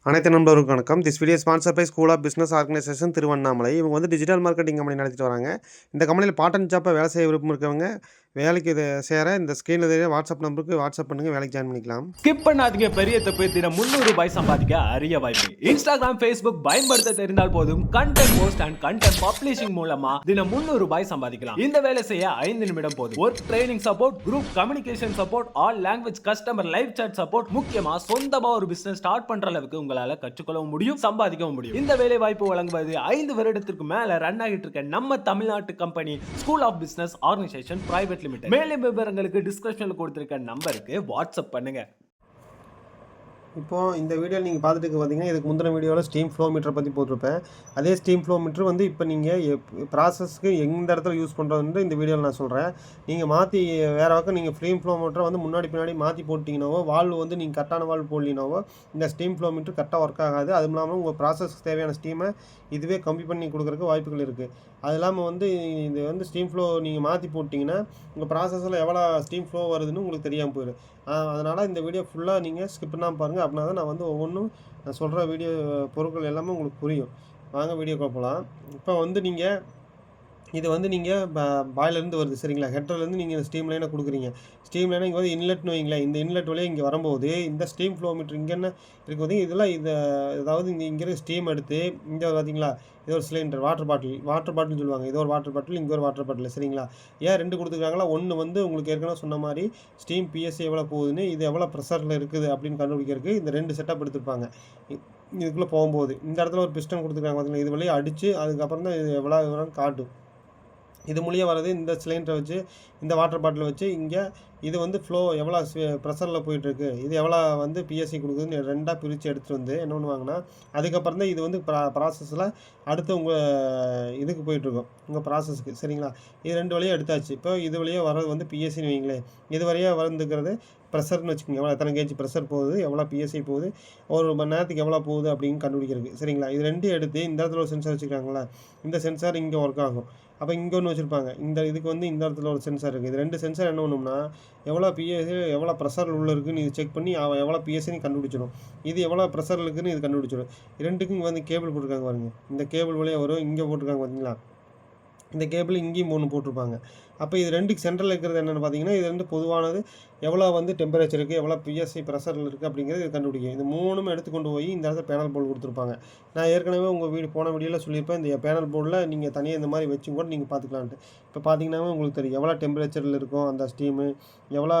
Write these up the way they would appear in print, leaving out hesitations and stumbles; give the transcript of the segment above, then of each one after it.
அனைத்து நண்பர்களுக்கும் வணக்கம். This video sponsor by school of business organization Tiruvannamalai. இவங்க வந்து டிஜிட்டல் மார்க்கெட்டிங் கம்பெனி நடத்திட்டு வராங்க. இந்த கம்பெனியில் பார்ட் டைம் ஜாப்பாக வேலை செய்ய விருப்பம் இருக்கவங்க வேலைக்கு சேர இந்த ஸ்க்ரீனில் தெரிய வாட்ஸ்அப் நம்பருக்கு வாட்ஸ்அப் பண்ணுங்கள், வேலைக்கு ஜாயின் பண்ணிக்கலாம். ஸ்கிப் பண்ணாதீங்க. பெரிய தப்பு. தினம் ₹300 சம்பாதிக்க அரிய வாய்ப்பு. இன்ஸ்டாகிராம், ஃபேஸ்புக் பயன்படுத்த தெரிந்தால் போதும். Content post and content publishing மூலமா தினம் ₹300 சம்பாதிக்கலாம். இந்த வேலை செய்ய 5 நிமிடம் போதும். Work training support, group communication support, all language customer live chat support, முக்கியமா சொந்தமா ஒரு பிசினஸ் ஸ்டார்ட் பண்ற அளவுக்கு உங்களால கற்றுக்கொள்ளவும் முடியும், சம்பாதிக்கவும் முடியும். இந்த வேலை வாய்ப்பு வழங்குவது 5 வருடத்திற்கு மேல ரன் ஆகிட்டு இருக்க நம்ம தமிழ்நாட்டு company school of business organization private limited. மேலும் விவரங்களுக்கு டிஸ்கிரிப்ஷன்ல கொடுத்திருக்க நம்பருக்கு வாட்ஸ்அப் பண்ணுங்க. இப்போது இந்த வீடியோ நீங்கள் பார்த்துட்டு பார்த்தீங்கன்னா, இதுக்கு முந்தின வீடியோவில் ஸ்டீம் ஃப்ளோ மீட்டரை பற்றி போட்டிருப்பேன். அதே ஸ்டீம் ஃப்ளோ மீட்ரு வந்து இப்போ நீங்கள் ப்ராசஸ்க்கு எந்த இடத்துல யூஸ் பண்ணுறதுன்னு இந்த வீடியோவில் நான் சொல்கிறேன். நீங்கள் மாற்றி வேறு பக்கம் நீங்கள் ஸ்டீம் ஃப்ளோ மீட்டரை வந்து முன்னாடி பின்னாடி மாற்றி போட்டிங்கனாவோ, வால்வு வந்து நீங்கள் கரெக்டான வால்வு போடலினாவோ இந்த ஸ்டீம் ஃப்ளோ மீட்ரு கரெக்டாக ஒர்க் ஆகாது. அதுவும் இல்லாமல் உங்கள் ப்ராசஸ்க்கு தேவையான ஸ்டீமை இதுவே கம்மி பண்ணி கொடுக்குறதுக்கு வாய்ப்புகள் இருக்குது. அது இல்லாமல் வந்து இது வந்து ஸ்டீம் ஃப்ளோ நீங்கள் மாற்றி போட்டிங்கன்னா உங்கள் ப்ராசஸில் எவ்வளோ ஸ்டீம் ஃப்ளோ வருதுன்னு உங்களுக்கு தெரியாமல் போயிடும். அதனால் இந்த வீடியோ ஃபுல்லாக நீங்கள் ஸ்கிப் பண்ணாமல் பாருங்கள். அப்படின்னா தான் நான் வந்து ஒவ்வொன்றும் நான் சொல்கிற வீடியோ பொருட்கள் எல்லாமே உங்களுக்கு புரியும். வாங்க வீடியோக்குள்ள போகலாம். இப்போ வந்து நீங்கள் இது வந்து நீங்கள் பாயிலேருந்து வருது சரிங்களா. ஹெட்டர்லேருந்து நீங்கள் ஸ்டீம் லைனை கொடுக்குறீங்க. ஸ்டீம் லைனை இங்கே வந்து இன்லெட்னு வைங்களேன். இந்த இன்லெட் வழியாக இங்கே வரும்போது இந்த ஸ்டீம் ஃப்ளோ மீட்டர் இங்கே என்ன இருக்கும்போது இதெல்லாம் அதாவது இங்கே இருக்க ஸ்டீம் எடுத்து இங்கே பார்த்தீங்களா, இது ஒரு சிலிண்டர் வாட்டர் பாட்டில் சொல்லுவாங்க. இது ஒரு வாட்டர் பாட்டில், இங்கே ஒரு வாட்டர் பாட்டில் சரிங்களா. ஏன் 2 கொடுத்துருக்காங்களா? ஒன்று வந்து உங்களுக்கு ஏற்கனவே சொன்ன மாதிரி ஸ்டீம் பிஎஸ்சி எவ்வளோ போகுதுன்னு, இது எவ்வளோ ப்ரெஷரில் இருக்குது அப்படின்னு கண்டுபிடிக்கிறதுக்கு இந்த 2 செட்டப் எடுத்துருப்பாங்க. இதுக்குள்ளே போகும்போது இந்த இடத்துல ஒரு பிஸ்டன் கொடுத்துருக்காங்க பார்த்தீங்களா, இது வழியாக அடித்து அதுக்கப்புறம் தான் இது எவ்வளோன்னு காட்டும். இது மூலியம் வர்றது இந்த சிலிண்டரை வச்சு, இந்த வாட்டர் பாட்டிலை வச்சு இங்கே இது வந்து ஃப்ளோ எவ்வளோ ப்ரெஷரில் போயிட்டுருக்கு, இது எவ்வளோ வந்து பிஎஸ்சி கொடுக்குதுன்னு 2ஆக பிரித்து எடுத்துகிட்டு வந்து என்ன பண்ணுவாங்கன்னா, அதுக்கப்புறம் தான் இது வந்து ப்ராசஸில் அடுத்து உங்கள் இதுக்கு போயிட்டுருக்கும், உங்கள் ப்ராசஸ்க்கு சரிங்களா. இது 2 வழியாக எடுத்தாச்சு. இப்போ இது வழியாக வர்றது வந்து பிஎஸ்சின்னு வைங்களேன். இது வழியாக வந்துக்கிறது ப்ரெஷர்னு வச்சுக்கோங்க. எவ்வளோ எத்தனை கேஜி ப்ரெஷர் போகுது, எவ்வளோ பிஎஸ்சி போகுது, ஒரு மணி நேரத்துக்கு எவ்வளோ போகுது அப்படின்னு கண்டுபிடிக்கிறதுக்கு சரிங்களா. இது 2 எடுத்து இந்த இடத்துல ஒரு சென்சார் வச்சுருக்காங்களா, இந்த சென்சார் இங்கே ஒர்க் ஆகும். அப்போ இங்கே ஒன்று வச்சுருப்பாங்க. இதுக்கு வந்து இந்த இடத்துல ஒரு சென்சார் இருக்குது. இது 2 சென்சார் என்ன பண்ணும்னா, எவ்வளோ பிஎஸ்சி எவ்வளோ ப்ரெஷர் உள்ள இருக்குன்னு இது செக் பண்ணி எவ்வளோ பிஎஸ்சின்னு கண்டுபிடிச்சிடும். இது எவ்வளோ ப்ரெஷர் இருக்குன்னு இது கண்டுபிடிச்சிடும். 2க்கும் இங்கே வந்து கேபிள் போட்டிருக்காங்க பாருங்கள். இந்த கேபிள் வழியாக வரும். இங்கே போட்டிருக்காங்க பார்த்தீங்களா, இந்த கேபிள் இங்கேயும் 3 போட்டிருப்பாங்க. அப்போ இது 2க்கு சென்ட்ரல் இருக்கிறது என்னென்னு பார்த்தீங்கன்னா, இது 2 பொதுவானது எவ்வளோ வந்து டெம்பரேச்சர் இருக்குது, எவ்வளோ பிஎஸ்சி ப்ரெஷரில் இருக்குது அப்படிங்கிறது இது கண்டுபிடிக்கும். இது 3ம் எடுத்து கொண்டு போய் இந்த இடத்துல பேனல் போர்டு கொடுத்துருப்பாங்க. நான் ஏற்கனவே உங்கள் போன வீடியோவில் சொல்லியிருப்பேன், இந்த பேனல் போர்டில் நீங்கள் தனியாக இந்த மாதிரி வச்சும் கூட நீங்கள் பார்த்துக்கலான்ட்டு. இப்போ பார்த்தீங்கன்னா உங்களுக்கு தெரியும் எவ்வளோ டெம்பரேச்சரில் இருக்கும் அந்த ஸ்டீமு, எவ்வளோ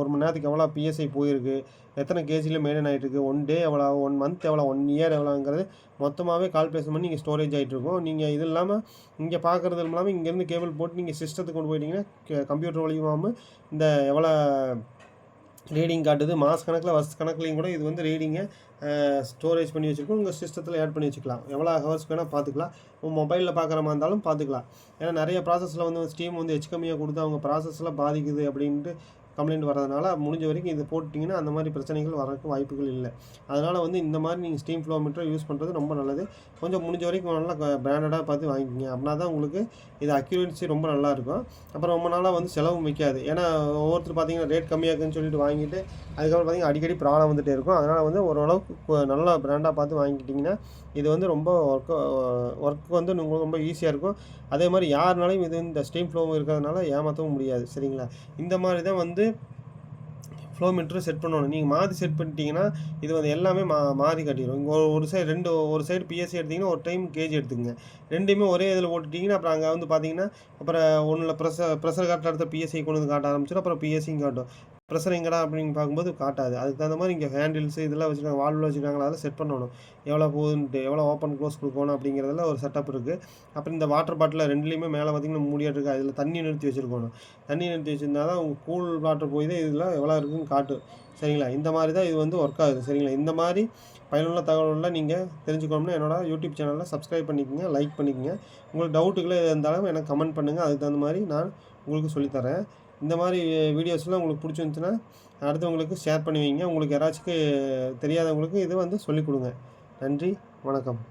ஒரு மணி நேரத்துக்கு எவ்வளோ பிஎஸ்ஐ போயிருக்கு, எத்தனை கேஜியில் மெயின்டைன் ஆகிட்டுருக்கு, 1 டே எவ்வளோ, 1 மந்த் எவ்வளோ, 1 இயர் எவ்வளோங்கிறது மொத்தமாகவே கால்குலேஷன் பண்ணி நீங்கள் ஸ்டோரேஜ் ஆகிட்டுருக்கும். நீங்கள் இது இல்லாமல் இங்கே பார்க்குறது இல்லாமல் இங்கேருந்து கேபிள் போட்டு நீங்கள் சிஸ்டத்துக்கு கொண்டு போயிட்டீங்கன்னா கம்ப்யூட்டர் வழியாமல் இந்த எவ்வளோ ரீடிங் காட்டுது, மாத கணக்கில் வருஷ கணக்குலையும் கூட இது வந்து ரீடிங்கை ஸ்டோரேஜ் பண்ணி வச்சுருக்கோம். உங்கள் சிஸ்டத்தில் ஆட் பண்ணி வச்சுக்கலாம். எவ்வளோ ஹவர்ஸ் வேணால் பார்த்துக்கலாம். உங்கள் மொபைலில் பார்க்குற மாதிரி இருந்தாலும் பார்த்துக்கலாம். ஏன்னா நிறைய ப்ராசஸில் வந்து ஸ்டீம் வந்து கம்மியாக கொடுத்து அவங்க ப்ராசஸில் பாதிக்குது அப்படின்ட்டு கம்ப்ளைண்ட் வரதுனால முடிஞ்ச வரைக்கும் இது போட்டிங்கன்னா அந்த மாதிரி பிரச்சனைகள் வரக்கு வாய்ப்புகள் இல்லை. அதனால் வந்து இந்த மாதிரி நீங்கள் ஸ்டீம் ஃப்ளோ மீட்டரை யூஸ் பண்ணுறது ரொம்ப நல்லது. கொஞ்சம் முடிஞ்ச வரைக்கும் நல்லா பிராண்டடாக பார்த்து வாங்கிக்கிங்க. அப்படின்னா தான் உங்களுக்கு இது அக்யூரன்சி ரொம்ப நல்லாயிருக்கும். அப்புறம் ரொம்ப நாளாக வந்து செலவும் வைக்காது. ஏன்னா ஒவ்வொருத்தர் பார்த்தீங்கன்னா ரேட் கம்மியாக இருக்குன்னு சொல்லிட்டு வாங்கிட்டு அதுக்கப்புறம் பார்த்தீங்கன்னா அடிக்கடி ப்ராப்ளம் வந்துகிட்டே இருக்கும். அதனால் வந்து ஓரளவுக்கு நல்லா பிராண்டாக பார்த்து வாங்கிக்கிட்டிங்கன்னா இது வந்து ரொம்ப ஒர்க்கு வந்து உங்களுக்கு ரொம்ப ஈஸியாக இருக்கும். அதே மாதிரி யாருனாலையும் இது இந்த ஸ்டீம் ஃப்ளோ இருக்கிறதுனால ஏமாற்றவும் முடியாது சரிங்களா. இந்த மாதிரி தான் வந்து ஃப்ளோ மீட்டரும் செட் பண்ணணும். நீங்கள் மாற்றி செட் பண்ணிட்டீங்கன்னா இது வந்து எல்லாமே மாறி காட்டிடும். இங்கே ஒரு சைடு பிஎஸ்சி எடுத்திங்கன்னா ஒரு டைம் கேஜி எடுத்துக்கங்க. 2மே ஒரே இதில் போட்டுட்டிங்கன்னா அப்புறம் அங்கே வந்து பார்த்தீங்கன்னா அப்புறம் ஒன்றில் ப்ரெஷர் காட்டுற இடத்த பிஎஸ்சி கொண்டு வந்து காட்ட ஆரம்பிச்சிடும். அப்புறம் பிஎஸ்சியும் காட்டும். ப்ரெஷர் எங்கடா அப்படின்னு பார்க்கும்போது காட்டாது. அதுக்கு தகுந்த மாதிரி இங்கே ஹேண்டில்ஸு இதெல்லாம் வச்சுருக்காங்க, வால்வில் வச்சுருக்காங்களா, அதெல்லாம் செட் பண்ணணும். எவ்வளோ போகுதுன்ட்டு, எவ்வளோ ஓப்பன் க்ளோஸ் கொடுக்கணும் அப்படிங்கிறதுல ஒரு செட்டப் இருக்குது. அப்புறம் இந்த வாட்டர் பாட்டில் 2லேயுமே மேலே பார்த்திங்கன்னா மூடியாட்டு இருக்குது. அதில் தண்ணி நிறுத்தி வச்சுருக்கணும். தண்ணி நிறுத்தி வச்சுருந்தா தான் உங்கள் கூல் வாட்டர் போய் தான் இதில் எவ்வளோ இருக்குதுன்னு காட்டும் சரிங்களா. இந்த மாதிரி தான் இது வந்து ஒர்க் ஆகுது சரிங்களா. இந்த மாதிரி பயனுள்ள தகவல்கள்லாம் நீங்கள் தெரிஞ்சுக்கணும்னா என்னோட யூடியூப் சேனலில் சப்ஸ்கிரைப் பண்ணிக்கோங்க, லைக் பண்ணிக்கோங்க. உங்களுக்கு டவுட்டுகளே இருந்தாலும் எனக்கு கமெண்ட் பண்ணுங்கள். அதுக்கு தகுந்த மாதிரி நான் உங்களுக்கு சொல்லித்தரேன். இந்த மாதிரி வீடியோஸ்லாம் உங்களுக்கு பிடிச்சிருந்துச்சுன்னா அடுத்தவங்களுக்கு ஷேர் பண்ணி வைங்க. உங்களுக்கு யாராச்சும் தெரியாதவங்களுக்கு இது வந்து சொல்லிக் கொடுங்க. நன்றி, வணக்கம்.